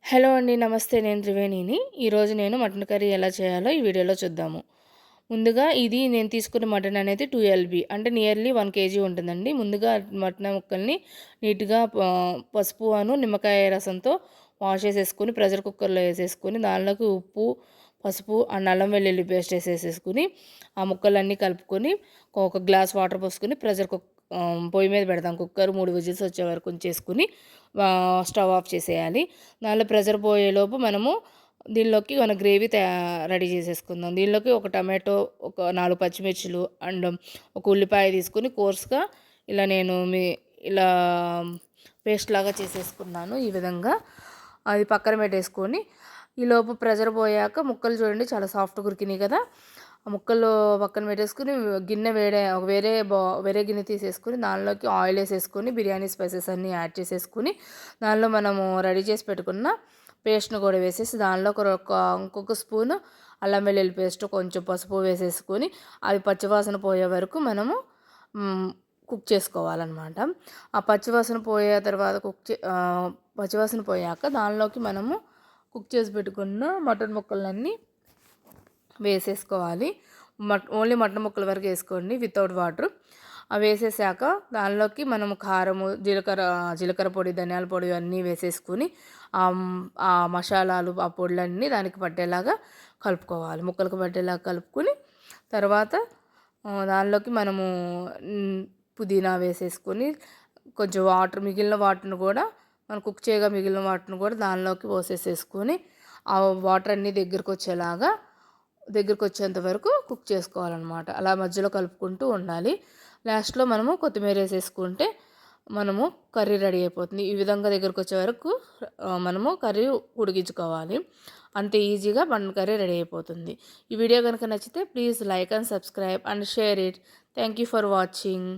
Hello అండి. నమస్తే. నేను త్రివేణిని. ఈరోజు నేను మటన్ కర్రీ ఎలా చేయాలో ఈ వీడియోలో చూద్దాము. ముందుగా ఇది నేను తీసుకున్న మటన్ అనేది 2 ఎల్‌బీ అంటే నియర్లీ 1 కేజీ ఉంటుందండి. ముందుగా మటన్ ముక్కల్ని నీట్‌గా పసుపు నిమ్మకాయ రసంతో వాష్ చేసేసుకొని ప్రెషర్ కుక్కర్‌లో వేసేసుకొని దానిలోకి ఉప్పు, పసుపు అల్లం వెల్లుల్లి పేస్ట్ వేసేసుకొని ఆ ముక్కలన్నీ కలుపుకొని ఒక గ్లాస్ వాటర్ పోసుకొని పొయ్యి మీద పెడతాం. కుక్కర్ 3 విజిల్స్ వచ్చే వరకు ఉంచేసుకుని స్టవ్ ఆఫ్ చేసేయాలి. దానిలో ప్రెషర్ పోయేలోపు మనము దీనిలోకి మన గ్రేవీ రెడీ చేసేసుకుందాం. దీనిలోకి ఒక టమాటో, ఒక 4 పచ్చిమిర్చులు అండ్ ఒక ఉల్లిపాయ తీసుకొని కోర్స్గా నేను ఇలా పేస్ట్ లాగా చేసేసుకున్నాను. ఈ విధంగా అది పక్కన పెట్టేసుకొని ఈలోపు ప్రెషర్ పోయాక ముక్కలు చూడండి చాలా సాఫ్ట్గా ఉడికినాయి కదా. ఆ ముక్కలు పక్కన పెట్టేసుకుని గిన్నె వేరే గిన్నె తీసేసుకుని దానిలోకి ఆయిల్ వేసేసుకొని బిర్యానీ స్పైసెస్ అన్నీ యాడ్ చేసేసుకుని దానిలో మనము రెడీ చేసి పెట్టుకున్న పేస్ట్ను కూడా వేసేసి దానిలో ఇంకొక స్పూను అల్లం వెల్లుల్లి పేస్ట్, కొంచెం పసుపు వేసేసుకొని అవి పచ్చివాసన పోయే వరకు మనము కుక్ చేసుకోవాలన్నమాట. ఆ పచ్చివాసన పోయే తర్వాత పచ్చివాసన పోయాక దానిలోకి మనము కుక్ చేసి పెట్టుకున్న మటన్ ముక్కలన్నీ వేసేసుకోవాలి. ఓన్లీ మటన్ ముక్కల వరకు వేసుకోండి వితౌట్ వాటర్. అవి వేసేసాక దానిలోకి మనము కారము, జీలకర్ర పొడి, ధనియాల పొడి అన్నీ వేసేసుకుని ఆ మసాలాలు, ఆ పొడులన్నీ దానికి పట్టేలాగా కలుపుకోవాలి. ముక్కలకు పట్టేలాగా కలుపుకొని తర్వాత దానిలోకి మనము పుదీనా వేసేసుకొని కొంచెం మిగిలిన వాటర్ని కూడా మనం కుక్ చేయగా మిగిలిన వాటర్ని కూడా దానిలోకి పోసేసేసుకొని ఆ వాటర్ అన్నీ దగ్గరికి వచ్చేంత వరకు కుక్ చేసుకోవాలన్నమాట. అలా మధ్యలో కలుపుకుంటూ ఉండాలి. లాస్ట్లో మనము కొత్తిమీర వేసేసుకుంటే మనము కర్రీ రెడీ అయిపోతుంది. ఈ విధంగా దగ్గరికి వచ్చే వరకు మనము కర్రీ ఉడికించుకోవాలి. అంతే ఈజీగా మటన్ కర్రీ రెడీ అయిపోతుంది. ఈ వీడియో కనుక నచ్చితే please like and subscribe and share it. Thank you for watching.